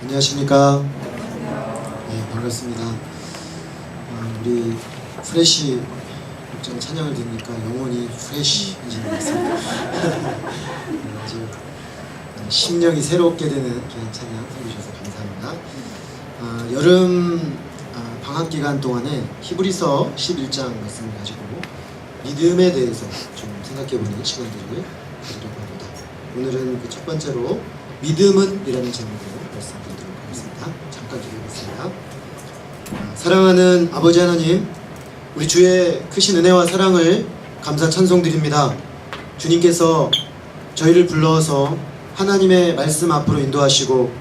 안녕하십니까. 네, 반갑습니다. 우리 프레시 목장 찬양을 들으니까 영혼이 프레시해지는 것 같습니다. 아주 심령이 새롭게 되는 귀한 찬양 해주셔서 감사합니다. 여름 방학 기간 동안에 히브리서 11장 말씀을 가지고 믿음에 대해서 좀 생각해보는 시간들을 가지려고 합니다. 오늘은 그 첫 번째로 믿음은 이라는 제목으로 말씀드리도록 하겠습니다. 잠깐 기도하겠습니다. 사랑하는 아버지 하나님, 우리 주의 크신 은혜와 사랑을 감사 찬송드립니다. 주님께서 저희를 불러서 하나님의 말씀 앞으로 인도하시고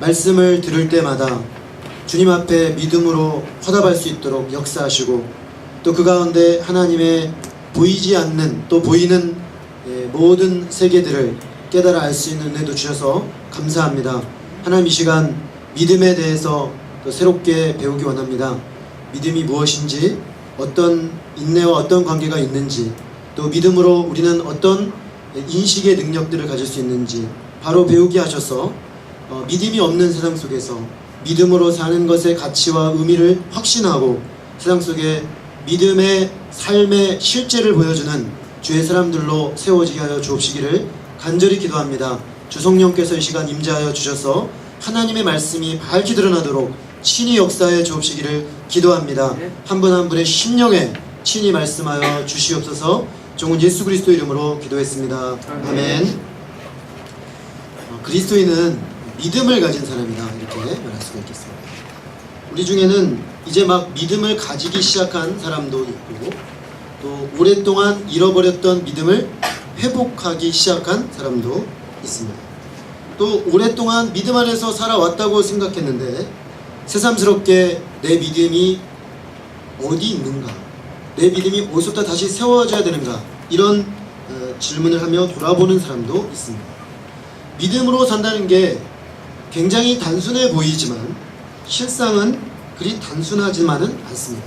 말씀을 들을 때마다 주님 앞에 믿음으로 화답할 수 있도록 역사하시고 또 그 가운데 하나님의 보이지 않는 또 보이는 모든 세계들을 깨달아 알 수 있는 은혜도 주셔서 감사합니다. 하나님, 이 시간 믿음에 대해서 또 새롭게 배우기 원합니다. 믿음이 무엇인지, 어떤 인내와 어떤 관계가 있는지, 또 믿음으로 우리는 어떤 인식의 능력들을 가질 수 있는지 바로 배우게 하셔서 믿음이 없는 세상 속에서 믿음으로 사는 것의 가치와 의미를 확신하고 세상 속에 믿음의 삶의 실제를 보여주는 주의 사람들로 세워지게 하여 주옵시기를 간절히 기도합니다. 주 성령께서 이 시간 임재하여 주셔서 하나님의 말씀이 밝히 드러나도록 친히 역사해 주옵시기를 기도합니다. 한 분 한 분의 심령에 친히 말씀하여 주시옵소서. 종은 예수 그리스도 이름으로 기도했습니다. 아멘. 그리스도인은 믿음을 가진 사람이다, 이렇게 말할 수가 있겠습니다. 우리 중에는 이제 막 믿음을 가지기 시작한 사람도 있고, 또 오랫동안 잃어버렸던 믿음을 회복하기 시작한 사람도 있습니다. 또 오랫동안 믿음 안에서 살아왔다고 생각했는데 새삼스럽게 내 믿음이 어디 있는가, 내 믿음이 어디서부터 다시 세워져야 되는가, 이런 질문을 하며 돌아보는 사람도 있습니다. 믿음으로 산다는 게 굉장히 단순해 보이지만 실상은 그리 단순하지만은 않습니다.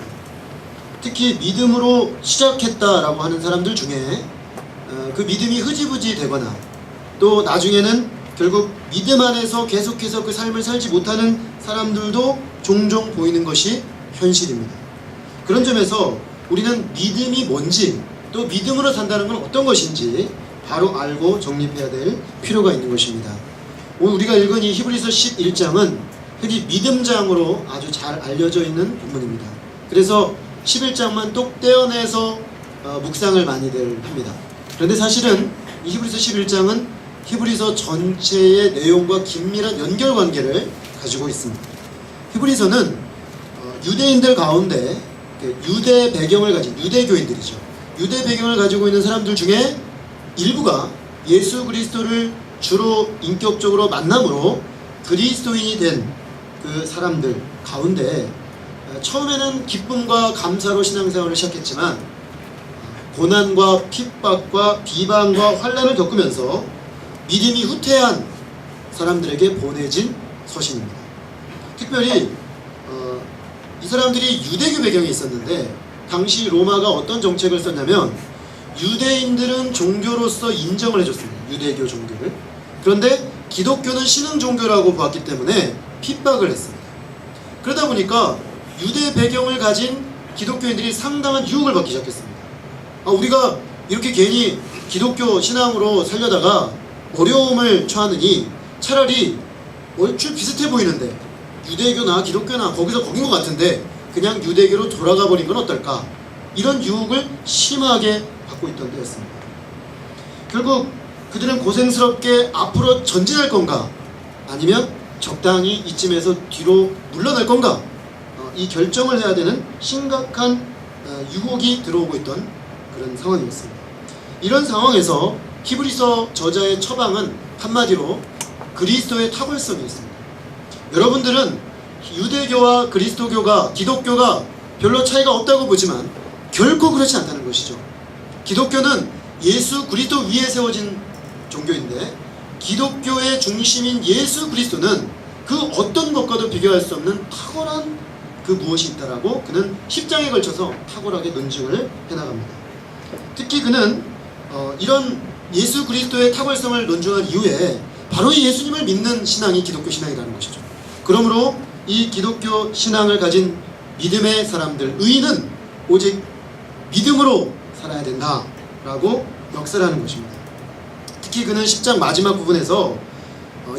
특히 믿음으로 시작했다라고 하는 사람들 중에 그 믿음이 흐지부지 되거나 또 나중에는 결국 믿음 안에서 계속해서 그 삶을 살지 못하는 사람들도 종종 보이는 것이 현실입니다. 그런 점에서 우리는 믿음이 뭔지, 또 믿음으로 산다는 건 어떤 것인지 바로 알고 정립해야 될 필요가 있는 것입니다. 오늘 우리가 읽은 이 히브리서 11장은 흔히 믿음장으로 아주 잘 알려져 있는 본문입니다. 그래서 11장만 똑 떼어내서 묵상을 많이들 합니다. 그런데 사실은 이 히브리서 11장은 히브리서 전체의 내용과 긴밀한 연결관계를 가지고 있습니다. 히브리서는 유대인들 가운데 유대 배경을 가진 유대교인들이죠. 유대 배경을 가지고 있는 사람들 중에 일부가 예수 그리스도를 주로 인격적으로 만남으로 그리스도인이 된 그 사람들 가운데 처음에는 기쁨과 감사로 신앙생활을 시작했지만 고난과 핍박과 비방과 환난을 겪으면서 믿음이 후퇴한 사람들에게 보내진 서신입니다. 특별히 이 사람들이 유대교 배경이 있었는데 당시 로마가 어떤 정책을 썼냐면 유대인들은 종교로서 인정을 해줬습니다. 유대교 종교를. 그런데 기독교는 신흥 종교라고 보았기 때문에 핍박을 했습니다. 그러다 보니까 유대 배경을 가진 기독교인들이 상당한 유혹을 받기 시작했습니다. 우리가 이렇게 괜히 기독교 신앙으로 살려다가 어려움을 처하느니 차라리 얼추 비슷해 보이는데 유대교나 기독교나 거기서 거긴 것 같은데 그냥 유대교로 돌아가 버린 건 어떨까, 이런 유혹을 심하게 받고 있던 때였습니다. 결국 그들은 고생스럽게 앞으로 전진할 건가, 아니면 적당히 이쯤에서 뒤로 물러날 건가, 이 결정을 해야 되는 심각한 유혹이 들어오고 있던 그런 상황이었습니다. 이런 상황에서 히브리서 저자의 처방은 한마디로 그리스도의 탁월성이었습니다. 여러분들은 유대교와 그리스도교가, 기독교가 별로 차이가 없다고 보지만 결코 그렇지 않다는 것이죠. 기독교는 예수 그리스도 위에 세워진 종교인데 기독교의 중심인 예수 그리스도는 그 어떤 것과도 비교할 수 없는 탁월한 그 무엇이 있다라고 그는 10장에 걸쳐서 탁월하게 논증을 해나갑니다. 특히 그는 이런 예수 그리스도의 탁월성을 논증한 이후에 바로 이 예수님을 믿는 신앙이 기독교 신앙이라는 것이죠. 그러므로 이 기독교 신앙을 가진 믿음의 사람들, 의인은 오직 믿음으로 살아야 된다라고 역설하는 것입니다. 특히 그는 10장 마지막 부분에서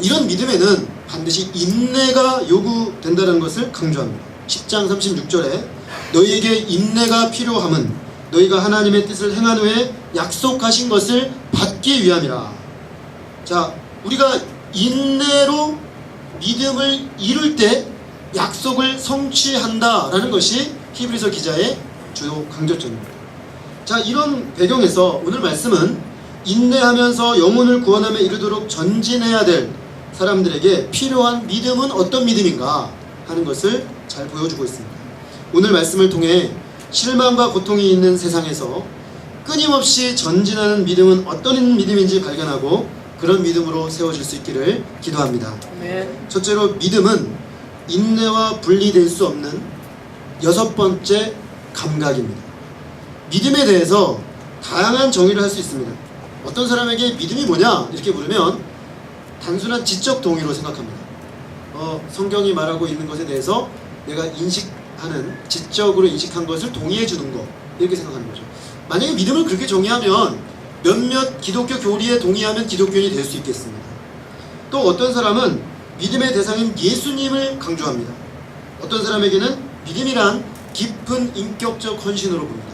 이런 믿음에는 반드시 인내가 요구된다는 것을 강조합니다. 10장 36절에 너희에게 인내가 필요함은 너희가 하나님의 뜻을 행한 후에 약속하신 것을 받기 위함이라. 자, 우리가 인내로 믿음을 이룰 때 약속을 성취한다라는 것이 히브리서 기자의 주요 강조점입니다. 자, 이런 배경에서 오늘 말씀은 인내하면서 영혼을 구원함에 이르도록 전진해야 될 사람들에게 필요한 믿음은 어떤 믿음인가 하는 것을 잘 보여주고 있습니다. 오늘 말씀을 통해 실망과 고통이 있는 세상에서 끊임없이 전진하는 믿음은 어떤 믿음인지 발견하고 그런 믿음으로 세워질 수 있기를 기도합니다. 첫째로 믿음은 인내와 분리될 수 없는 6번째 감각입니다. 믿음에 대해서 다양한 정의를 할 수 있습니다. 어떤 사람에게 믿음이 뭐냐 이렇게 물으면 단순한 지적 동의로 생각합니다. 성경이 말하고 있는 것에 대해서 내가 지적으로 인식한 것을 동의해 주는 것, 이렇게 생각하는 거죠. 만약에 믿음을 그렇게 정의하면 몇몇 기독교 교리에 동의하면 기독교인이 될 수 있겠습니다. 또 어떤 사람은 믿음의 대상인 예수님을 강조합니다. 어떤 사람에게는 믿음이란 깊은 인격적 헌신으로 봅니다.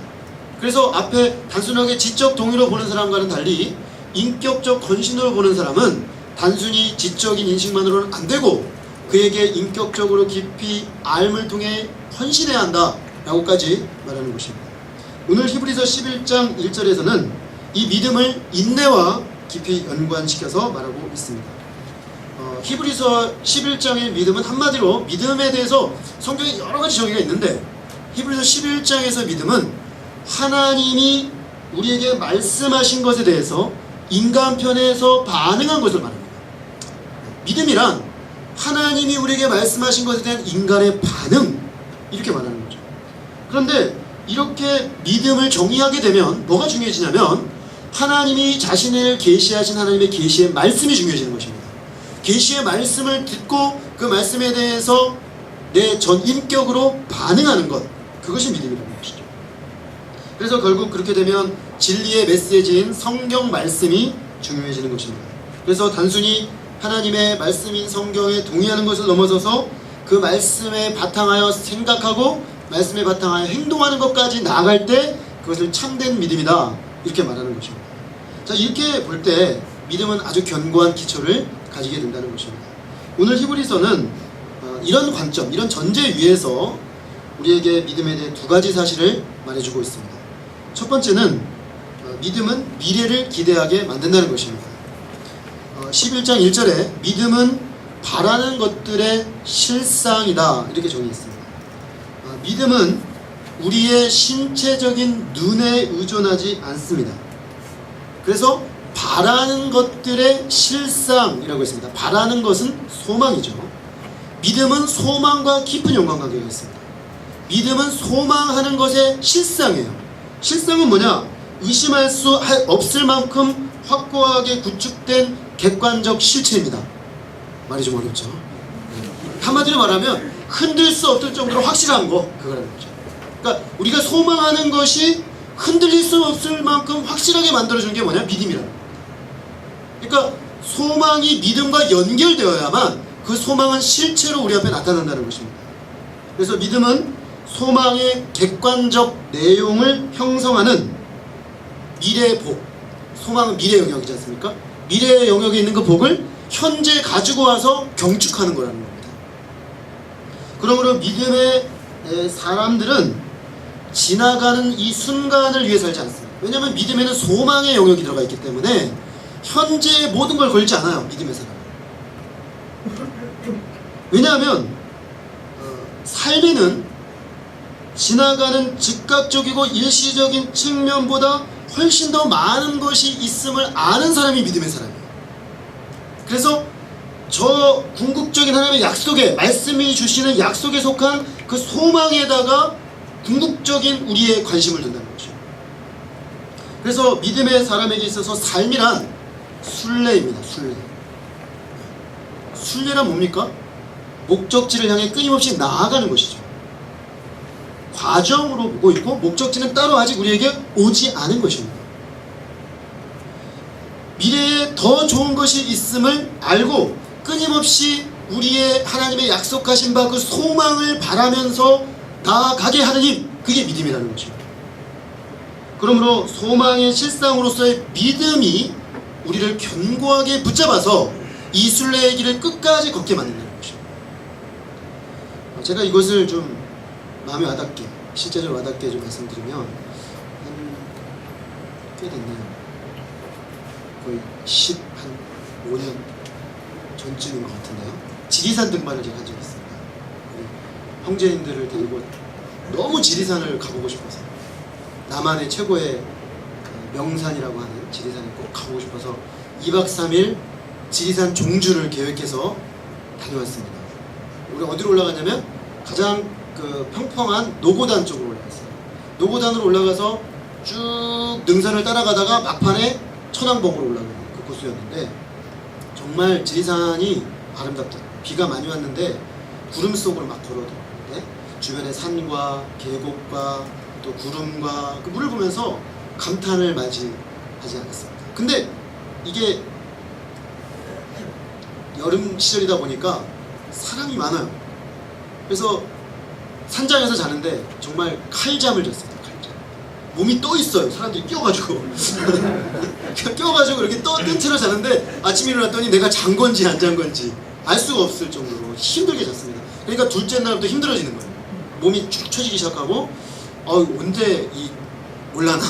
그래서 앞에 단순하게 지적 동의로 보는 사람과는 달리 인격적 헌신으로 보는 사람은 단순히 지적인 인식만으로는 안 되고 그에게 인격적으로 깊이 알을 통해 헌신해야 한다 라고까지 말하는 것입니다. 오늘 히브리서 11장 1절에서는 이 믿음을 인내와 깊이 연관시켜서 말하고 있습니다. 히브리서 11장의 믿음은 한마디로 믿음에 대해서 성경에 여러가지 정의가 있는데 히브리서 11장에서 믿음은 하나님이 우리에게 말씀하신 것에 대해서 인간 편에서 반응한 것을 말합니다. 믿음이란 하나님이 우리에게 말씀하신 것에 대한 인간의 반응, 이렇게 말하는 거죠. 그런데 이렇게 믿음을 정의하게 되면 뭐가 중요해지냐면 하나님이 자신을 계시하신 하나님의 계시의 말씀이 중요해지는 것입니다. 계시의 말씀을 듣고 그 말씀에 대해서 내 전 인격으로 반응하는 것, 그것이 믿음이라는 것이죠. 그래서 결국 그렇게 되면 진리의 메시지인 성경 말씀이 중요해지는 것입니다. 그래서 단순히 하나님의 말씀인 성경에 동의하는 것을 넘어서서 그 말씀에 바탕하여 생각하고 말씀에 바탕하여 행동하는 것까지 나아갈 때 그것을 참된 믿음이다, 이렇게 말하는 것입니다. 자, 이렇게 볼 때 믿음은 아주 견고한 기초를 가지게 된다는 것입니다. 오늘 히브리서는 이런 관점, 이런 전제 위에서 우리에게 믿음에 대해 두 가지 사실을 말해주고 있습니다. 첫 번째는 믿음은 미래를 기대하게 만든다는 것입니다. 11장 1절에 믿음은 바라는 것들의 실상이다, 이렇게 정의했습니다. 믿음은 우리의 신체적인 눈에 의존하지 않습니다. 그래서 바라는 것들의 실상이라고 했습니다. 바라는 것은 소망이죠. 믿음은 소망과 깊은 연관관계가 있습니다. 믿음은 소망하는 것의 실상이에요. 실상은 뭐냐? 의심할 수 없을 만큼 확고하게 구축된 객관적 실체입니다. 말이 좀 어렵죠? 한마디로 말하면 흔들 수 없을 정도로 확실한 거, 그거라는 거죠. 그러니까 우리가 소망하는 것이 흔들릴 수 없을 만큼 확실하게 만들어주는 게 뭐냐? 믿음이라는 거예요. 그러니까 소망이 믿음과 연결되어야만 그 소망은 실체로 우리 앞에 나타난다는 것입니다. 그래서 믿음은 소망의 객관적 내용을 형성하는 미래의 복, 소망은 미래 영역이지 않습니까? 미래의 영역에 있는 그 복을 현재 가지고 와서 경축하는 거라는 겁니다. 그러므로 믿음의 사람들은 지나가는 이 순간을 위해 살지 않습니다. 왜냐하면 믿음에는 소망의 영역이 들어가 있기 때문에 현재의 모든 걸 걸지 않아요, 믿음의 사람은. 왜냐하면 삶에는 지나가는 즉각적이고 일시적인 측면보다 훨씬 더 많은 것이 있음을 아는 사람이 믿음의 사람이에요. 그래서 저 궁극적인 하나님의 약속에, 말씀이 주시는 약속에 속한 그 소망에다가 궁극적인 우리의 관심을 둔다는 거죠. 그래서 믿음의 사람에게 있어서 삶이란 순례입니다. 순례. 순례란 뭡니까? 목적지를 향해 끊임없이 나아가는 것이죠. 과정으로 보고 있고 목적지는 따로 아직 우리에게 오지 않은 것입니다. 미래에 더 좋은 것이 있음을 알고 끊임없이 우리의 하나님의 약속하신 바 그 소망을 바라면서 나아가게 하는 힘, 그게 믿음이라는 것입니다. 그러므로 소망의 실상으로서의 믿음이 우리를 견고하게 붙잡아서 이 순례의 길을 끝까지 걷게 만든다는 것입니다. 제가 이것을 좀 마음에 와닿게, 실제적으로 와닿게 좀 말씀드리면 꽤 됐네요. 거의 15년 전쯤인 것 같은데요. 지리산 등반을 제가 한 적이 있습니다. 형제님들을 데리고 너무 지리산을 가보고 싶어서, 남한의 최고의 명산이라고 하는 지리산에 꼭 가보고 싶어서 2박 3일 지리산 종주를 계획해서 다녀왔습니다. 우리 어디로 올라가냐면 가장 그 평평한 노고단 쪽으로 올라갔어요. 노고단으로 올라가서 쭉 능선을 따라가다가 막판에 천왕봉으로 올라가는 그 코스였는데 정말 지리산이 아름답더라고요. 비가 많이 왔는데 구름 속으로 막 걸어들었는데 주변의 산과 계곡과 또 구름과 그 물을 보면서 감탄을 맞이하지 않았습니다. 근데 이게 여름 시절이다 보니까 사람이 많아요. 그래서 산장에서 자는데 정말 칼잠을 잤습니다. 칼잠. 몸이 떠 있어요. 사람들이 끼어가지고 이렇게 뜬 채로 자는데 아침에 일어났더니 내가 잔 건지 안 잔 건지 알 수가 없을 정도로 힘들게 잤습니다. 그러니까 둘째 날부터 힘들어지는 거예요. 몸이 축 처지기 시작하고 언제 올라나.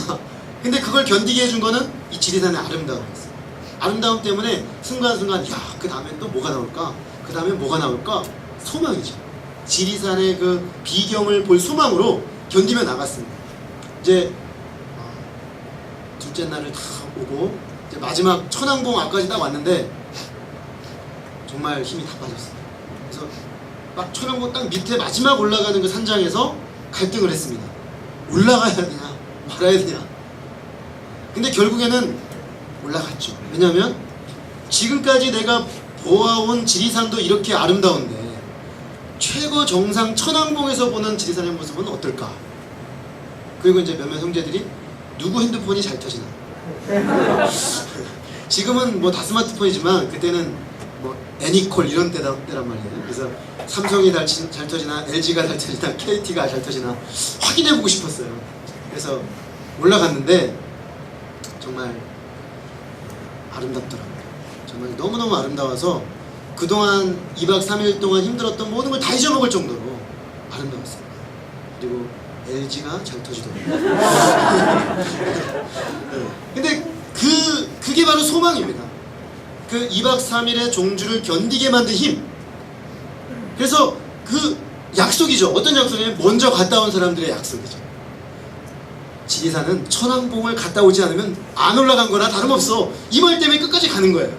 근데 그걸 견디게 해준 거는 이 지리산의 아름다움이었어요. 아름다움 때문에 순간순간 그 다음에 또 뭐가 나올까? 그 다음에 뭐가 나올까? 소망이죠. 지리산의 그 비경을 볼 소망으로 견디며 나갔습니다. 이제 둘째 날을 다 오고 이제 마지막 천왕봉 앞까지 딱 왔는데 정말 힘이 다 빠졌어요. 그래서 막 천왕봉 딱 밑에 마지막 올라가는 그 산장에서 갈등을 했습니다. 올라가야 되냐 말아야 되냐. 근데 결국에는 올라갔죠. 왜냐하면 지금까지 내가 보아온 지리산도 이렇게 아름다운데 최고 정상 천왕봉에서 보는 지리산의 모습은 어떨까. 그리고 이제 몇몇 형제들이 누구 핸드폰이 잘 터지나. 지금은 뭐 다 스마트폰이지만 그때는 뭐 애니콜 이런 때란 말이에요. 그래서 삼성이 잘 터지나 LG가 잘 터지나 KT가 잘 터지나 확인해보고 싶었어요. 그래서 올라갔는데 정말 아름답더라고요. 정말 너무너무 아름다워서 그동안 2박 3일 동안 힘들었던 모든 걸 다 잊어먹을 정도로 아름다웠습니다. 그리고 LG가 잘 터지더라고요. 근데 그게 바로 소망입니다. 그 2박 3일의 종주를 견디게 만든 힘. 그래서 그 약속이죠. 어떤 약속이냐면 먼저 갔다 온 사람들의 약속이죠. 지리산은 천왕봉을 갔다 오지 않으면 안 올라간 거나 다름없어. 이 말 때문에 끝까지 가는 거예요.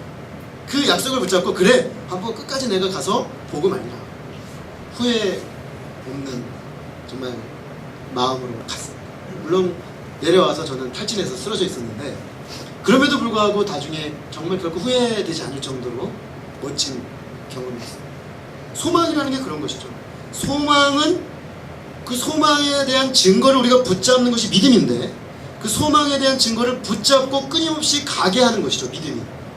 그 약속을 붙잡고 그래 한번 끝까지 내가 가서 보고 말이라 후회 없는 정말 마음으로 갔습니다. 물론 내려와서 저는 탈진해서 쓰러져 있었는데 그럼에도 불구하고 나중에 정말 결코 후회되지 않을 정도로 멋진 경험이었습니다. 소망이라는 게 그런 것이죠. 소망은 그 소망에 대한 증거를 우리가 붙잡는 것이 믿음인데 그 소망에 대한 증거를 붙잡고 끊임없이 가게 하는 것이죠.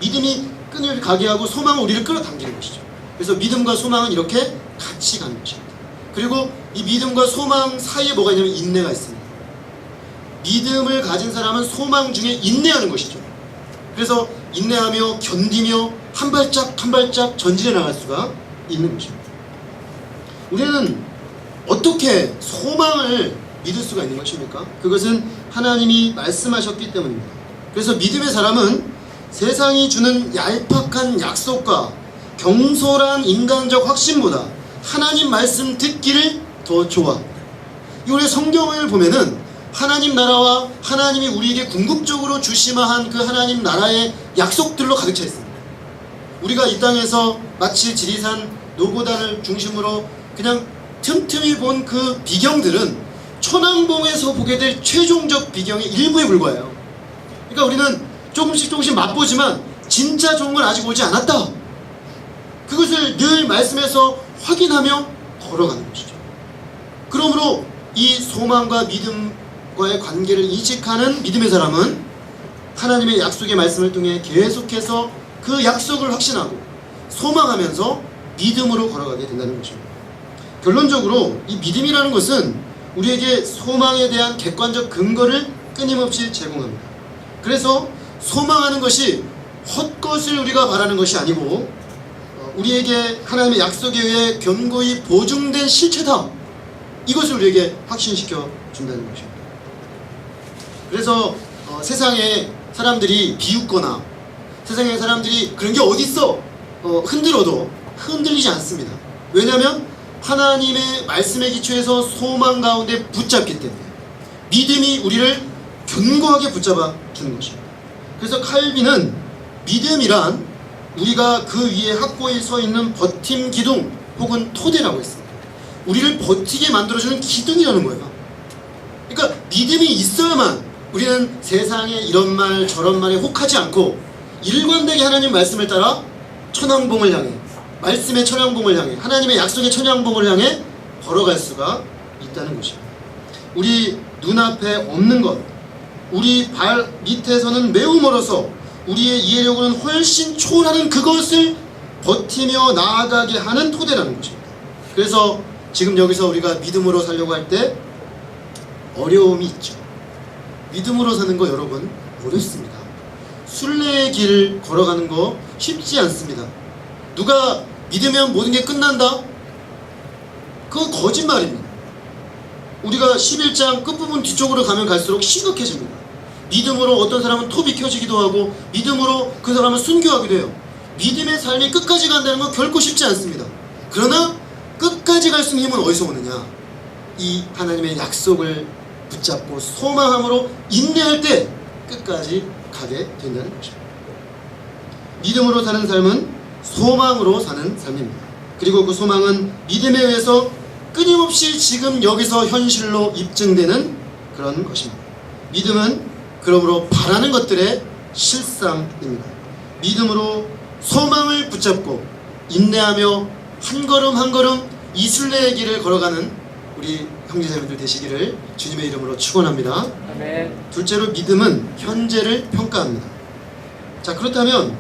믿음이 끊임없이 가게 하고 소망은 우리를 끌어당기는 것이죠. 그래서 믿음과 소망은 이렇게 같이 가는 것입니다. 그리고 이 믿음과 소망 사이에 뭐가 있냐면 인내가 있습니다. 믿음을 가진 사람은 소망 중에 인내하는 것이죠. 그래서 인내하며 견디며 한 발짝 한 발짝 전진해 나갈 수가 있는 것입니다. 우리는 어떻게 소망을 믿을 수가 있는 것입니까? 그것은 하나님이 말씀하셨기 때문입니다. 그래서 믿음의 사람은 세상이 주는 얄팍한 약속과 경솔한 인간적 확신보다 하나님 말씀 듣기를 더 좋아합니다. 우리 성경을 보면은 하나님 나라와 하나님이 우리에게 궁극적으로 주시마한 그 하나님 나라의 약속들로 가득 차 있습니다. 우리가 이 땅에서 마치 지리산 노고단을 중심으로 그냥 틈틈이 본 그 비경들은 천왕봉에서 보게 될 최종적 비경의 일부에 불과해요. 그러니까 우리는 조금씩 맛보지만 진짜 좋은 건 아직 오지 않았다. 그것을 늘 말씀에서 확인하며 걸어가는 것이죠. 그러므로 이 소망과 믿음과의 관계를 인식하는 믿음의 사람은 하나님의 약속의 말씀을 통해 계속해서 그 약속을 확신하고 소망하면서 믿음으로 걸어가게 된다는 것입니다. 결론적으로 이 믿음이라는 것은 우리에게 소망에 대한 객관적 근거를 끊임없이 제공합니다. 그래서 소망하는 것이 헛것을 우리가 바라는 것이 아니고 우리에게 하나님의 약속에 의해 견고히 보증된 실체다, 이것을 우리에게 확신시켜 준다는 것입니다. 그래서 세상에 사람들이 비웃거나 세상에 사람들이 그런 게 어딨어 흔들어도 흔들리지 않습니다. 왜냐하면 하나님의 말씀에 기초해서 소망 가운데 붙잡기 때문에 믿음이 우리를 견고하게 붙잡아 주는 것입니다. 그래서 칼빈은 믿음이란 우리가 그 위에 확고히 서 있는 버팀 기둥 혹은 토대라고 했습니다. 우리를 버티게 만들어주는 기둥이라는 거예요. 그러니까 믿음이 있어야만 우리는 세상에 이런 말 저런 말에 혹하지 않고 일관되게 하나님 말씀을 따라 천왕봉을 향해, 말씀의 천왕봉을 향해, 하나님의 약속의 천왕봉을 향해 걸어갈 수가 있다는 것입니다. 우리 눈앞에 없는 것, 우리 발 밑에서는 매우 멀어서 우리의 이해력으로는 훨씬 초월하는 그것을 버티며 나아가게 하는 토대라는 것입니다. 그래서 지금 여기서 우리가 믿음으로 살려고 할 때 어려움이 있죠. 믿음으로 사는 거 여러분 어렵습니다. 순례의 길 걸어가는 거 쉽지 않습니다. 누가 믿으면 모든 게 끝난다? 그건 거짓말입니다. 우리가 11장 끝부분 뒤쪽으로 가면 갈수록 심각해집니다. 믿음으로 어떤 사람은 톱이 켜지기도 하고 믿음으로 그 사람은 순교하기도 해요. 믿음의 삶이 끝까지 간다는 건 결코 쉽지 않습니다. 그러나 끝까지 갈 수 있는 힘은 어디서 오느냐? 이 하나님의 약속을 붙잡고 소망함으로 인내할 때 끝까지 가게 된다는 것입니다. 믿음으로 사는 삶은 소망으로 사는 삶입니다. 그리고 그 소망은 믿음에 의해서 끊임없이 지금 여기서 현실로 입증되는 그런 것입니다. 믿음은 그러므로 바라는 것들의 실상입니다. 믿음으로 소망을 붙잡고 인내하며 한 걸음 한 걸음 이 순례의 길을 걸어가는 우리 형제자매들 되시기를 주님의 이름으로 축원합니다. 아멘. 둘째로 믿음은 현재를 평가합니다. 자, 그렇다면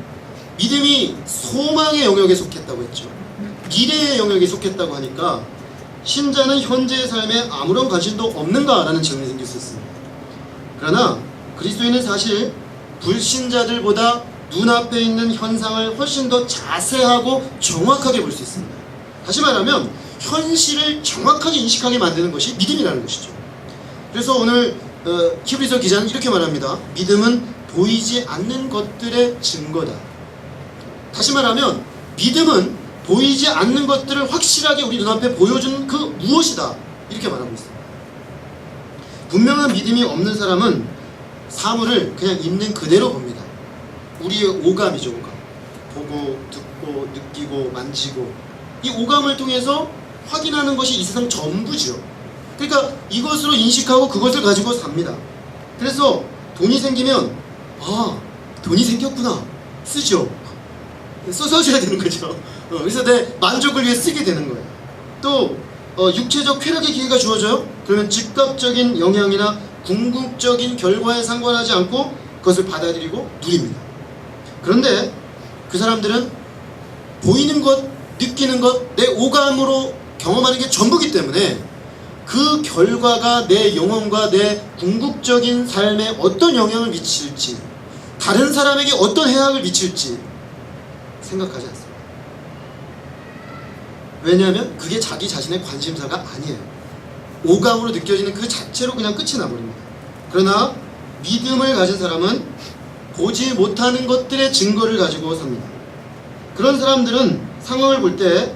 믿음이 소망의 영역에 속했다고 했죠. 미래의 영역에 속했다고 하니까 신자는 현재의 삶에 아무런 관심도 없는가라는 질문이 생길 수 있습니다. 그러나 그리스도인은 사실 불신자들보다 눈앞에 있는 현상을 훨씬 더 자세하고 정확하게 볼 수 있습니다. 다시 말하면 현실을 정확하게 인식하게 만드는 것이 믿음이라는 것이죠. 그래서 오늘 히브리서 기자는 이렇게 말합니다. 믿음은 보이지 않는 것들의 증거다. 다시 말하면 믿음은 보이지 않는 것들을 확실하게 우리 눈앞에 보여주는 그 무엇이다, 이렇게 말하고 있습니다. 분명한 믿음이 없는 사람은 사물을 그냥 있는 그대로 봅니다. 우리의 오감이죠. 오감. 보고 듣고 느끼고 만지고 이 오감을 통해서 확인하는 것이 이 세상 전부죠. 그러니까 이것으로 인식하고 그것을 가지고 삽니다. 그래서 돈이 생기면 돈이 생겼구나 쓰죠. 써줘야 되는 거죠. 그래서 내 만족을 위해 쓰게 되는 거예요. 또 육체적 쾌락의 기회가 주어져요. 그러면 즉각적인 영향이나 궁극적인 결과에 상관하지 않고 그것을 받아들이고 누립니다. 그런데 그 사람들은 보이는 것, 느끼는 것, 내 오감으로 경험하는 게 전부기 때문에 그 결과가 내 영혼과 내 궁극적인 삶에 어떤 영향을 미칠지, 다른 사람에게 어떤 해악을 미칠지 생각하지 않습니다. 왜냐하면 그게 자기 자신의 관심사가 아니에요. 오감으로 느껴지는 그 자체로 그냥 끝이 나버립니다. 그러나 믿음을 가진 사람은 보지 못하는 것들의 증거를 가지고 삽니다. 그런 사람들은 상황을 볼 때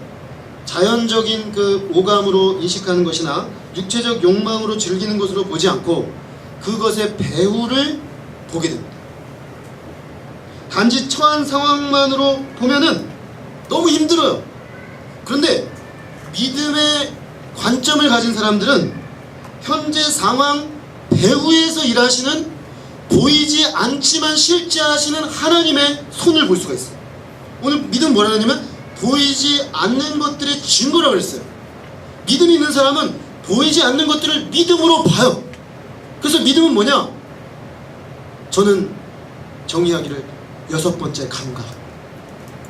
자연적인 그 오감으로 인식하는 것이나 육체적 욕망으로 즐기는 것으로 보지 않고 그것의 배후를 보게 됩니다. 단지 처한 상황만으로 보면은 너무 힘들어요. 그런데 믿음의 관점을 가진 사람들은 현재 상황 배후에서 일하시는 보이지 않지만 실제 하시는 하나님의 손을 볼 수가 있어요. 오늘 믿음 뭐라 하냐면 보이지 않는 것들의 증거라고 그랬어요. 믿음이 있는 사람은 보이지 않는 것들을 믿음으로 봐요. 그래서 믿음은 뭐냐? 저는 정의하기를 6번째 감각이라고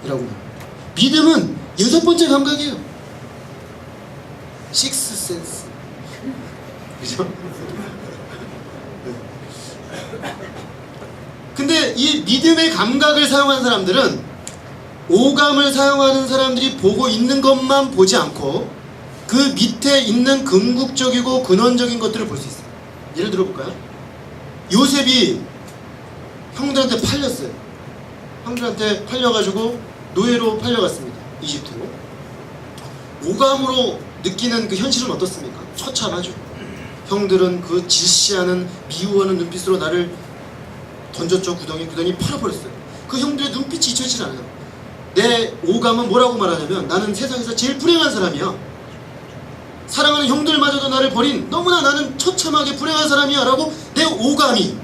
합니다. 믿음은 6번째 감각이에요. 식스 센스. 그죠? 근데 이 믿음의 감각을 사용한 사람들은 오감을 사용하는 사람들이 보고 있는 것만 보지 않고 그 밑에 있는 궁극적이고 근원적인 것들을 볼 수 있어요. 예를 들어 볼까요? 요셉이 형들한테 팔렸어요. 형들한테 팔려가지고 노예로 팔려갔습니다. 이집트로. 오감으로 느끼는 그 현실은 어떻습니까? 처참하죠. 형들은 그 질시하는 미워하는 눈빛으로 나를 던졌죠. 구덩이 팔아버렸어요. 그 형들의 눈빛이 잊혀지지 않아요. 내 오감은 뭐라고 말하냐면 나는 세상에서 제일 불행한 사람이야. 사랑하는 형들마저도 나를 버린 너무나 나는 처참하게 불행한 사람이야 라고 내 오감이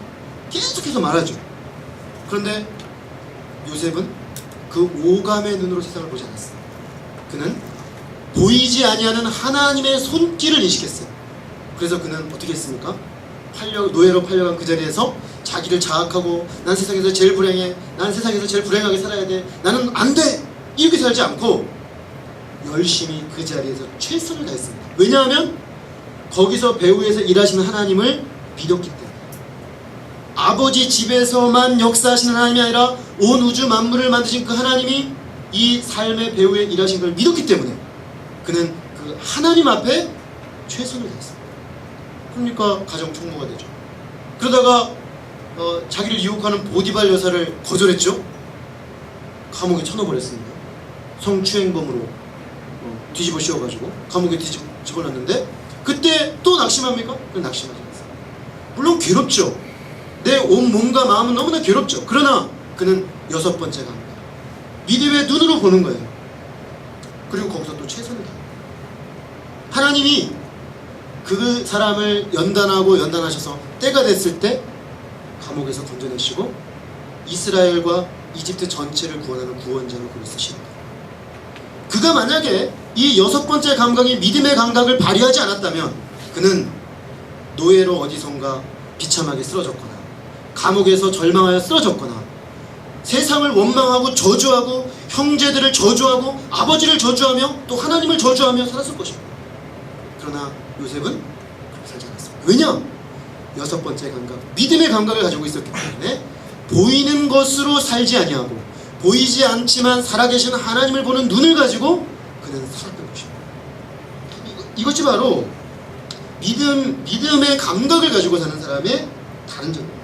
계속해서 말하죠. 그런데 요셉은 그 오감의 눈으로 세상을 보지 않았어요. 그는 보이지 아니하는 하나님의 손길을 인식했어요. 그래서 그는 어떻게 했습니까? 노예로 팔려간 그 자리에서 자기를 자학하고 난 세상에서 제일 불행해, 난 세상에서 제일 불행하게 살아야 돼, 나는 안 돼, 이렇게 살지 않고 열심히 그 자리에서 최선을 다했습니다. 왜냐하면 거기서 배후에서 일하시는 하나님을 믿었기 때문에. 아버지 집에서만 역사하시는 하나님이 아니라 온 우주 만물을 만드신 그 하나님이 이 삶의 배후에 일하신 걸 믿었기 때문에 그는 그 하나님 앞에 최선을 다했습니다. 그러니까 가정 총무가 되죠. 그러다가 자기를 유혹하는 보디발 여사를 거절했죠. 감옥에 쳐넣어버렸습니다. 성추행범으로 뒤집어 씌워가지고 감옥에 집어넣는데 그때 또 낙심합니까? 그건 낙심하지 않습니다. 물론 괴롭죠. 내 온 몸과 마음은 너무나 괴롭죠. 그러나 그는 6번째 감각, 믿음의 눈으로 보는 거예요. 그리고 거기서 또 최선을 다합니다. 하나님이 그 사람을 연단하셔서 때가 됐을 때 감옥에서 건져내시고 이스라엘과 이집트 전체를 구원하는 구원자로 그를 쓰십니다. 그가 만약에 이 6번째 감각이 믿음의 감각을 발휘하지 않았다면 그는 노예로 어디선가 비참하게 쓰러졌거나 감옥에서 절망하여 쓰러졌거나 세상을 원망하고 저주하고 형제들을 저주하고 아버지를 저주하며 또 하나님을 저주하며 살았을 것입니다. 그러나 요셉은 그렇게 살지 않았습니다. 왜냐? 6번째 감각, 믿음의 감각을 가지고 있었기 때문에 보이는 것으로 살지 아니하고 보이지 않지만 살아계신 하나님을 보는 눈을 가지고 그는 살았던 것입니다. 이것이 바로 믿음의 감각을 가지고 사는 사람의 다른 점입니다.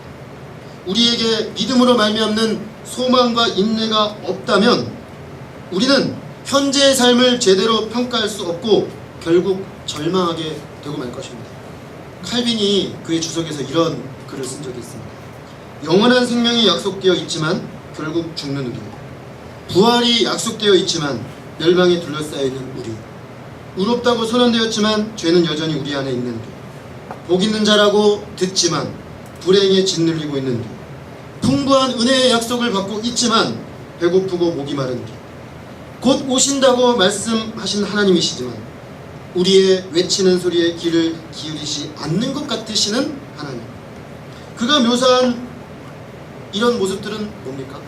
우리에게 믿음으로 말미암는 소망과 인내가 없다면 우리는 현재의 삶을 제대로 평가할 수 없고 결국 절망하게 되고 말 것입니다. 칼빈이 그의 주석에서 이런 글을 쓴 적이 있습니다. 영원한 생명이 약속되어 있지만 결국 죽는 우리, 부활이 약속되어 있지만 멸망에 둘러싸여 있는 우리, 의롭다고 선언되었지만 죄는 여전히 우리 안에 있는 우리, 복 있는 자라고 듣지만 불행에 짓눌리고 있는 우리, 풍부한 은혜의 약속을 받고 있지만 배고프고 목이 마른 우리, 곧 오신다고 말씀하신 하나님이시지만 우리의 외치는 소리에 귀를 기울이지 않는 것 같으시는 하나님. 그가 묘사한 이런 모습들은 뭡니까?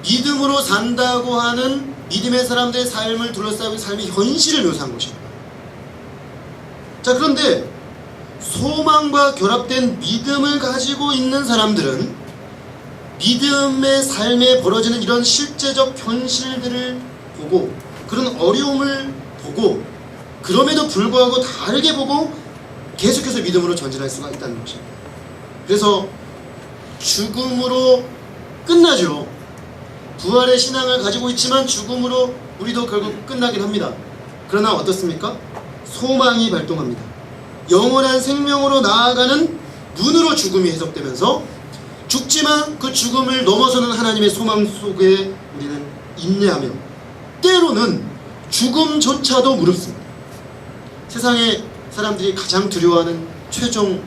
믿음으로 산다고 하는 믿음의 사람들의 삶을 둘러싸고 삶의 현실을 묘사한 것입니다. 자, 그런데 소망과 결합된 믿음을 가지고 있는 사람들은 믿음의 삶에 벌어지는 이런 실제적 현실들을 보고 그런 어려움을 보고 그럼에도 불구하고 다르게 보고 계속해서 믿음으로 전진할 수가 있다는 것입니다. 그래서 죽음으로 끝나죠. 부활의 신앙을 가지고 있지만 죽음으로 우리도 결국 끝나긴 합니다. 그러나 어떻습니까? 소망이 발동합니다. 영원한 생명으로 나아가는 눈으로 죽음이 해석되면서 죽지만 그 죽음을 넘어서는 하나님의 소망 속에 우리는 인내하며 때로는 죽음조차도 무릅습니다. 세상에 사람들이 가장 두려워하는 최종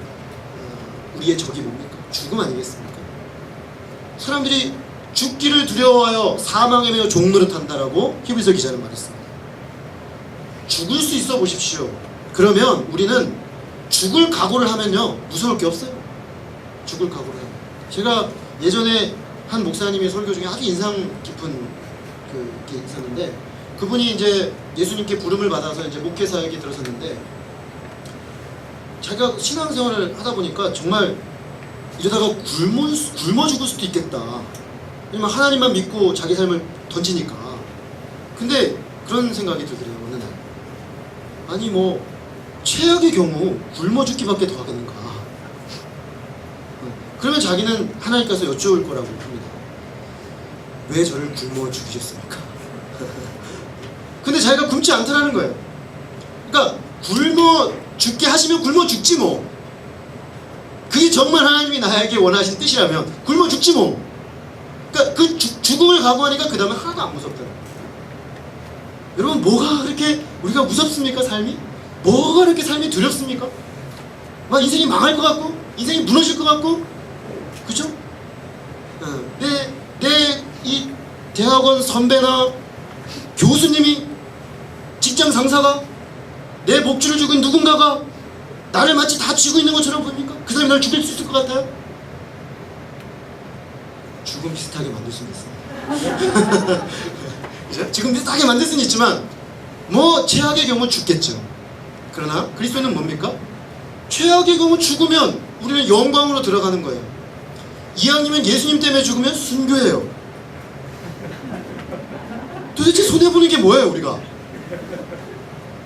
우리의 적이 뭡니까? 죽음 아니겠습니까? 사람들이 죽기를 두려워하여 사망에 매여 종노릇한다라고 히브리서 기자는 말했습니다. 죽을 수 있어 보십시오. 그러면 우리는 죽을 각오를 하면요 무서울 게 없어요. 죽을 각오를 해요. 제가 예전에 한 목사님의 설교 중에 아주 인상 깊은 게 있었는데, 그분이 이제 예수님께 부름을 받아서 이제 목회 사역에 들어섰는데, 자기가 신앙생활을 하다 보니까 정말 이러다가 굶어 죽을 수도 있겠다. 왜냐면 하나님만 믿고 자기 삶을 던지니까. 근데 그런 생각이 들더래요. 어느 날, 아니 뭐 최악의 경우 굶어 죽기밖에 더 하겠는가. 그러면 자기는 하나님께서 여쭤올 거라고 합니다. 왜 저를 굶어 죽이셨습니까? 근데 자기가 굶지 않더라는 거예요. 그러니까 굶어 죽게 하시면 굶어 죽지 뭐. 그게 정말 하나님이 나에게 원하신 뜻이라면 굶어 죽지 뭐. 그러니까 그 죽음을 각오하니까 그 다음에 하나도 안 무섭더라고요. 여러분, 뭐가 그렇게 우리가 무섭습니까? 삶이? 뭐가 그렇게 삶이 두렵습니까? 막 인생이 망할 것 같고 인생이 무너질 것 같고, 그죠? 내 이 대학원 선배나 교수님이, 직장 상사가, 내 목줄을 죽인 누군가가 나를 마치 다 쥐고 있는 것처럼 보입니까? 그 사람이 날 죽일 수 있을 것 같아요? 죽음 비슷하게 만들 수는 있어요. 그죠? 지금 비슷하게 만들 수는 있지만 뭐 최악의 경우 죽겠죠. 그러나 그리스도는 뭡니까? 최악의 경우 죽으면 우리는 영광으로 들어가는 거예요. 이왕이면 예수님 때문에 죽으면 순교예요. 도대체 손해보는 게 뭐예요? 우리가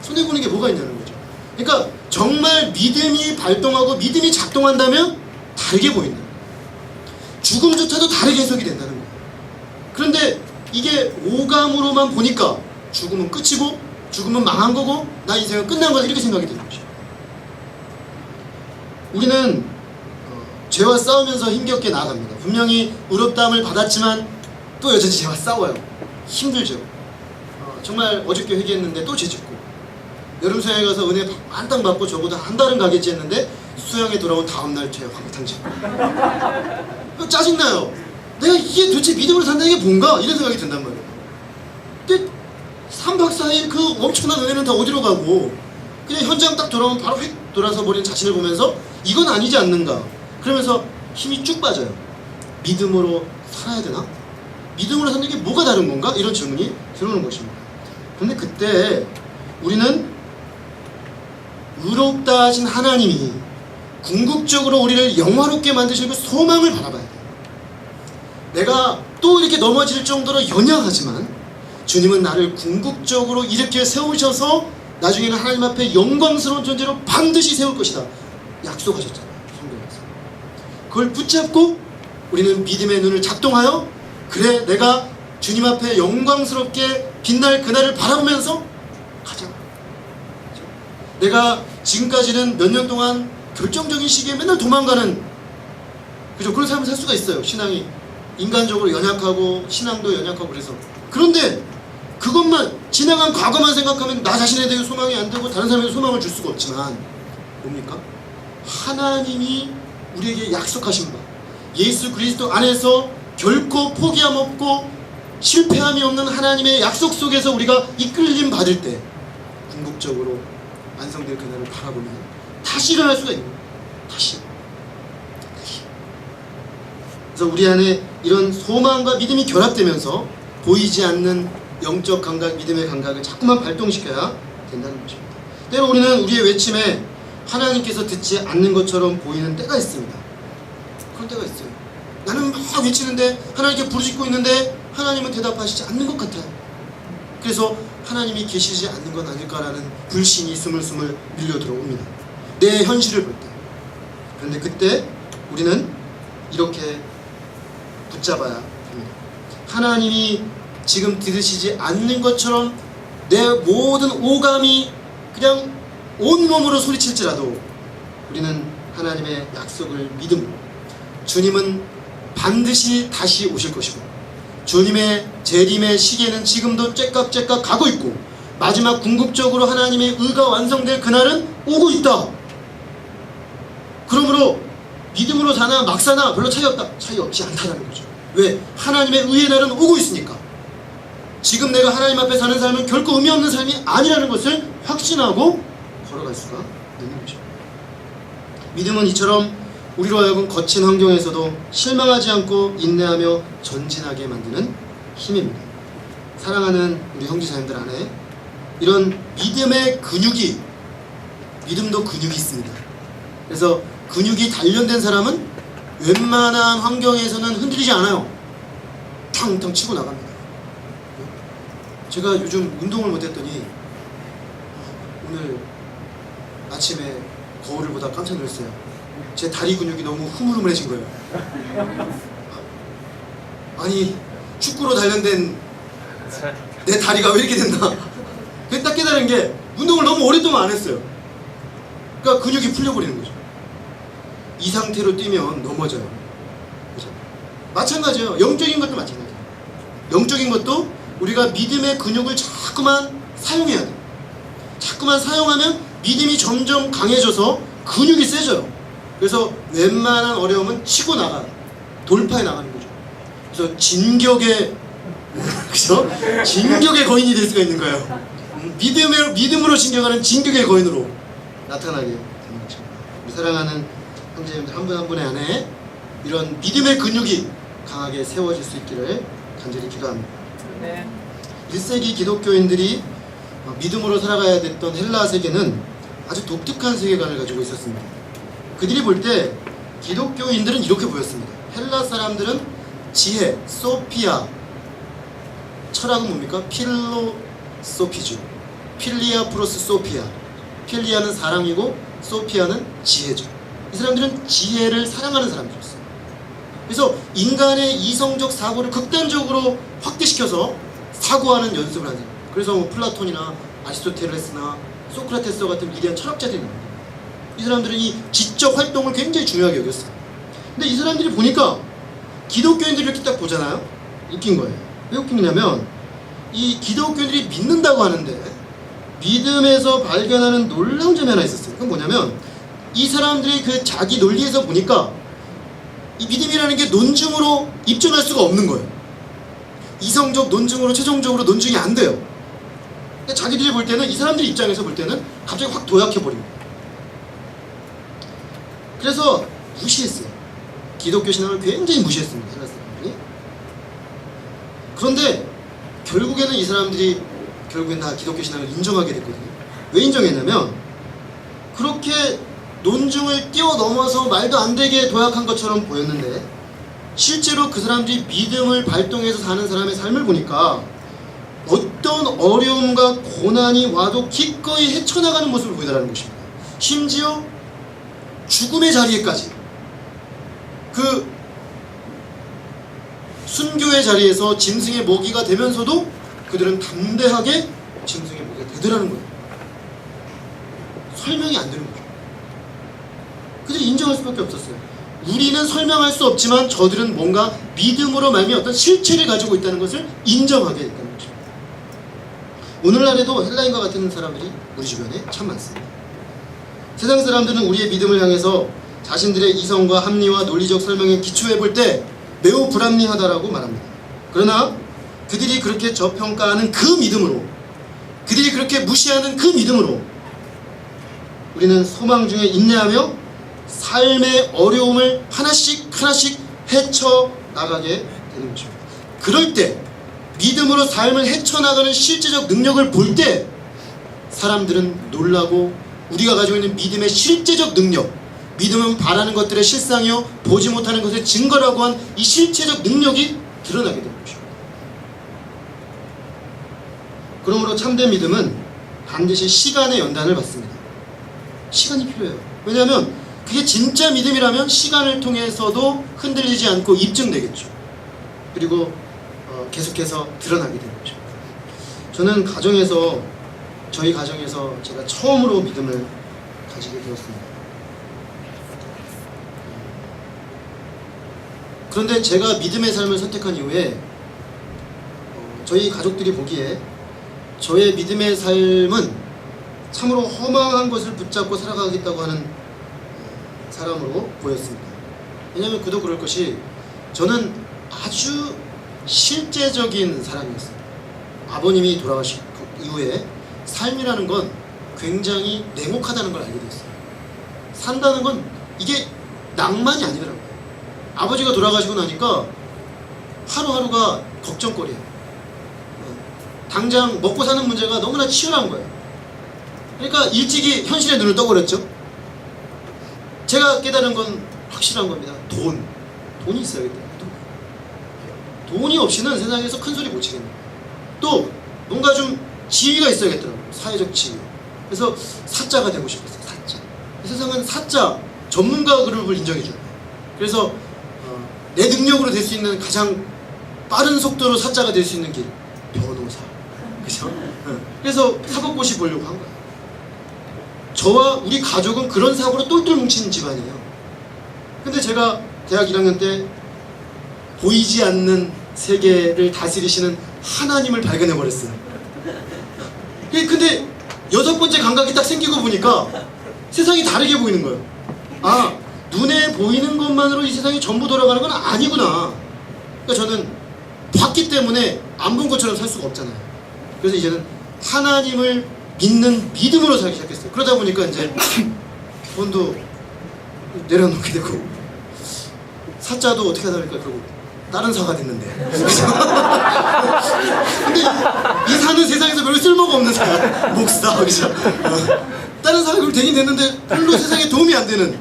손해보는 게 뭐가 있냐는 거죠. 그러니까 정말 믿음이 발동하고 믿음이 작동한다면 다르게 보인다. 죽음조차도 다르게 해석이 된다는 거예요. 그런데 이게 오감으로만 보니까 죽음은 끝이고 죽음은 망한 거고 나 인생은 끝난 거다, 이렇게 생각이 되는 거죠. 우리는 죄와 싸우면서 힘겹게 나아갑니다. 분명히 의롭다함을 받았지만 또 여전히 죄와 싸워요. 힘들죠. 정말 어저께 회개했는데 또 죄 짓고, 여름 수영에 가서 은혜 한땅 받고 적어도 한 달은 가겠지 했는데 수영에 돌아온 다음날 죄 황탕 짓고. 짜증나요. 내가 이게 도대체 믿음으로 산다는 게 뭔가, 이런 생각이 든단 말이에요. 근데 3박 4일 그 엄청난 은혜는 다 어디로 가고, 그냥 현장 딱 돌아오면 바로 휙 돌아서 버린 자신을 보면서 이건 아니지 않는가, 그러면서 힘이 쭉 빠져요. 믿음으로 살아야 되나? 믿음으로 사는 게 뭐가 다른 건가? 이런 질문이 들어오는 것입니다. 그런데 그때 우리는 의롭다 하신 하나님이 궁극적으로 우리를 영화롭게 만드시고 소망을 바라봐야 돼요. 내가 또 이렇게 넘어질 정도로 연약하지만 주님은 나를 궁극적으로 일으켜 세우셔서 나중에는 하나님 앞에 영광스러운 존재로 반드시 세울 것이다 약속하셨잖아요. 성경에서. 그걸 붙잡고 우리는 믿음의 눈을 작동하여, 그래 내가 주님 앞에 영광스럽게 빛날 그날을 바라보면서 가자. 내가 지금까지는 몇 년 동안 결정적인 시기에 맨날 도망가는, 그죠? 그런 삶을 살 수가 있어요. 신앙이 인간적으로 연약하고 신앙도 연약하고 그래서. 그런데 그것만, 지나간 과거만 생각하면 나 자신에 대해 소망이 안 되고 다른 사람에게 소망을 줄 수가 없지만, 뭡니까? 하나님이 우리에게 약속하신 바, 예수 그리스도 안에서 결코 포기함 없고 실패함이 없는 하나님의 약속 속에서 우리가 이끌림 받을 때 궁극적으로 완성될 그날을 바라보면 다시 일어날 수가 있는 거예요. 다시. 그래서 우리 안에 이런 소망과 믿음이 결합되면서 보이지 않는 영적 감각, 믿음의 감각을 자꾸만 발동시켜야 된다는 것입니다. 때로 우리는 우리의 외침에 하나님께서 듣지 않는 것처럼 보이는 때가 있습니다. 그런 때가 있어요. 나는 막 외치는데, 하나님께 부르짖고 있는데 하나님은 대답하시지 않는 것 같아요. 그래서 하나님이 계시지 않는 건 아닐까라는 불신이 스물스물 밀려 들어옵니다. 내 현실을 볼 때. 그런데 그때 우리는 이렇게 붙잡아야 합니다. 하나님이 지금 들으시지 않는 것처럼 내 모든 오감이 그냥 온몸으로 소리칠지라도 우리는 하나님의 약속을 믿음으로, 주님은 반드시 다시 오실 것이고 주님의 재림의 시계는 지금도 째깍째깍 가고 있고 마지막 궁극적으로 하나님의 의가 완성될 그날은 오고 있다. 그러므로 믿음으로 사나 막 사나 별로 차이 없다. 차이 없지 않다는 거죠. 왜? 하나님의 의의 날은 오고 있으니까. 지금 내가 하나님 앞에 사는 삶은 결코 의미 없는 삶이 아니라는 것을 확신하고 걸어갈 수가 있는 것입니다. 믿음은 이처럼 우리로 하여금 거친 환경에서도 실망하지 않고 인내하며 전진하게 만드는 힘입니다. 사랑하는 우리 형제자매들 안에 이런 믿음의 근육이, 믿음도 근육이 있습니다. 그래서 근육이 단련된 사람은 웬만한 환경에서는 흔들리지 않아요. 탕탕 치고 나갑니다. 제가 요즘 운동을 못했더니 오늘 아침에 거울을 보다 깜짝 놀랐어요. 제 다리 근육이 너무 흐물흐물해진 거예요. 아니, 축구로 단련된 내 다리가 왜 이렇게 됐나. 그게 딱 깨달은 게 운동을 너무 오랫동안 안 했어요. 그러니까 근육이 풀려버리는 거죠. 이 상태로 뛰면 넘어져요. 그죠? 마찬가지예요. 영적인 것도 마찬가지예요. 영적인 것도 우리가 믿음의 근육을 자꾸만 사용해야 돼요. 자꾸만 사용하면 믿음이 점점 강해져서 근육이 세져요. 그래서 웬만한 어려움은 치고 나가요. 돌파해 나가는 거죠. 그래서 진격의 그죠? 진격의 거인이 될 수가 있는 거예요. 믿음으로 진격하는 진격의 거인으로 나타나게 되는 거죠. 우리 사랑하는 형제님들 한 분 한 분의 안에 이런 믿음의 근육이 강하게 세워질 수 있기를 간절히 기도합니다. 네. 1세기 기독교인들이 믿음으로 살아가야 됐던 헬라 세계는 아주 독특한 세계관을 가지고 있었습니다. 그들이 볼 때 기독교인들은 이렇게 보였습니다. 헬라 사람들은 지혜, 소피아, 철학은 뭡니까? 필로소피주, 필리아 플러스 소피아. 필리아는 사랑이고 소피아는 지혜죠. 이 사람들은 지혜를 사랑하는 사람들이었어요. 그래서 인간의 이성적 사고를 극단적으로 확대시켜서 사고하는 연습을 하는. 그래서 뭐 플라톤이나 아리스토텔레스나 소크라테스 같은 위대한 철학자들이 나옵니다. 이 사람들은 이 지적 활동을 굉장히 중요하게 여겼어요. 근데 이 사람들이 보니까 기독교인들이 이렇게 딱 보잖아요. 웃긴 거예요. 왜 웃기냐면 이 기독교인들이 믿는다고 하는데 믿음에서 발견하는 놀라운 점이 하나 있었어요. 그건 뭐냐면 이 사람들이 그 자기 논리에서 보니까 이 믿음이라는 게 논증으로 입증할 수가 없는 거예요. 이성적 논증으로 최종적으로 논증이 안 돼요. 그러니까 자기들이 볼 때는, 이 사람들 입장에서 볼 때는 갑자기 확 도약해버린 거예요. 그래서 무시했어요. 기독교 신앙을 굉장히 무시했습니다. 헬라 사람들이. 그런데 결국에는 이 사람들이 결국엔 다 기독교 신앙을 인정하게 됐거든요. 왜 인정했냐면 그렇게 논증을 뛰어넘어서 말도 안 되게 도약한 것처럼 보였는데 실제로 그 사람들이 믿음을 발동해서 사는 사람의 삶을 보니까 어떤 어려움과 고난이 와도 기꺼이 헤쳐나가는 모습을 보이더라는 것입니다. 심지어 죽음의 자리에까지, 그 순교의 자리에서 짐승의 먹이가 되면서도 그들은 담대하게 짐승의 먹이가 되더라는 거예요. 설명이 안 되는 거죠. 그들이 인정할 수밖에 없었어요. 우리는 설명할 수 없지만 저들은 뭔가 믿음으로 말미암아 어떤 실체를 가지고 있다는 것을 인정하게 됐다는 거죠. 오늘날에도 헬라인과 같은 사람들이 우리 주변에 참 많습니다. 세상 사람들은 우리의 믿음을 향해서 자신들의 이성과 합리와 논리적 설명에 기초해 볼 때 매우 불합리하다라고 말합니다. 그러나 그들이 그렇게 저평가하는 그 믿음으로, 그들이 그렇게 무시하는 그 믿음으로 우리는 소망 중에 인내하며 삶의 어려움을 하나씩 하나씩 헤쳐나가게 되는 것입니다. 그럴 때 믿음으로 삶을 헤쳐나가는 실제적 능력을 볼 때 사람들은 놀라고 우리가 가지고 있는 믿음의 실제적 능력, 믿음은 바라는 것들의 실상이요 보지 못하는 것의 증거라고 한 이 실체적 능력이 드러나게 되는 것입니다. 그러므로 참된 믿음은 반드시 시간의 연단을 받습니다. 시간이 필요해요. 왜냐하면 그게 진짜 믿음이라면 시간을 통해서도 흔들리지 않고 입증되겠죠. 그리고 계속해서 드러나게 되는 거죠. 저는 저희 가정에서 제가 처음으로 믿음을 가지게 되었습니다. 그런데 제가 믿음의 삶을 선택한 이후에 저희 가족들이 보기에 저의 믿음의 삶은 참으로 허망한 것을 붙잡고 살아가겠다고 하는 사람으로 보였습니다. 왜냐하면 그도 그럴 것이, 저는 아주 실제적인 사람이었어요. 아버님이 돌아가신 그 이후에 삶이라는 건 굉장히 냉혹하다는 걸 알게 됐어요. 산다는 건 이게 낭만이 아니더라고요. 아버지가 돌아가시고 나니까 하루하루가 걱정거리예요. 당장 먹고 사는 문제가 너무나 치열한 거예요. 그러니까 일찍이 현실에 눈을 떠버렸죠. 제가 깨달은 건 확실한 겁니다. 돈이 있어야겠다. 돈이 없이는 세상에서 큰 소리 못 치겠네요. 또 뭔가 좀 지위가 있어야겠더라고요. 사회적 지위. 그래서 사자가 되고 싶었어요. 사자. 세상은 사자 전문가 그룹을 인정해줘요. 그래서 내 능력으로 될 수 있는 가장 빠른 속도로 사자가 될 수 있는 길, 변호사. 그죠? 그래서 사법고시 보려고 한 거예요. 저와 우리 가족은 그런 사고로 똘똘 뭉친 집안이에요. 근데 제가 대학 1학년 때 보이지 않는 세계를 다스리시는 하나님을 발견해 버렸어요. 근데 6번째 감각이 딱 생기고 보니까 세상이 다르게 보이는 거예요. 아, 눈에 보이는 것만으로 이 세상이 전부 돌아가는 건 아니구나. 그러니까 저는 봤기 때문에 안 본 것처럼 살 수가 없잖아요. 그래서 이제는 하나님을 믿는 믿음으로 살기 시작했어요. 그러다 보니까 이제 돈도 내려놓게 되고 사자도 어떻게 하다 보니까 결국 다른 사가 됐는데 근데 이 사는 세상에서 별로 쓸모가 없는 사, 목사, 그죠? 다른 사가 결국 되긴 됐는데 별로 세상에 도움이 안 되는.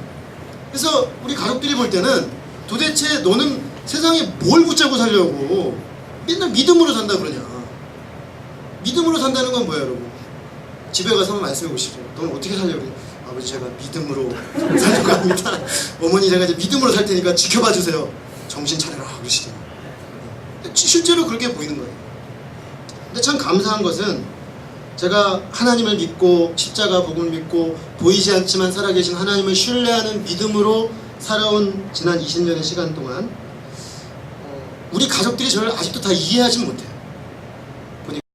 그래서 우리 가족들이 볼 때는 도대체 너는 세상에 뭘 붙잡고 살려고 맨날 믿음으로 산다 그러냐. 믿음으로 산다는 건 뭐야, 여러분? 집에 가서 한번 말씀해 보십시오. 너는 어떻게 살려고? 아버지, 제가 믿음으로 살려고 합니다. 어머니, 제가 이제 믿음으로 살 테니까 지켜봐 주세요. 정신 차려라 그러시더라고요. 실제로 그렇게 보이는 거예요. 근데 참 감사한 것은 제가 하나님을 믿고 십자가 복음을 믿고 보이지 않지만 살아계신 하나님을 신뢰하는 믿음으로 살아온 지난 20년의 시간 동안 우리 가족들이 저를 아직도 다 이해하지 못해요.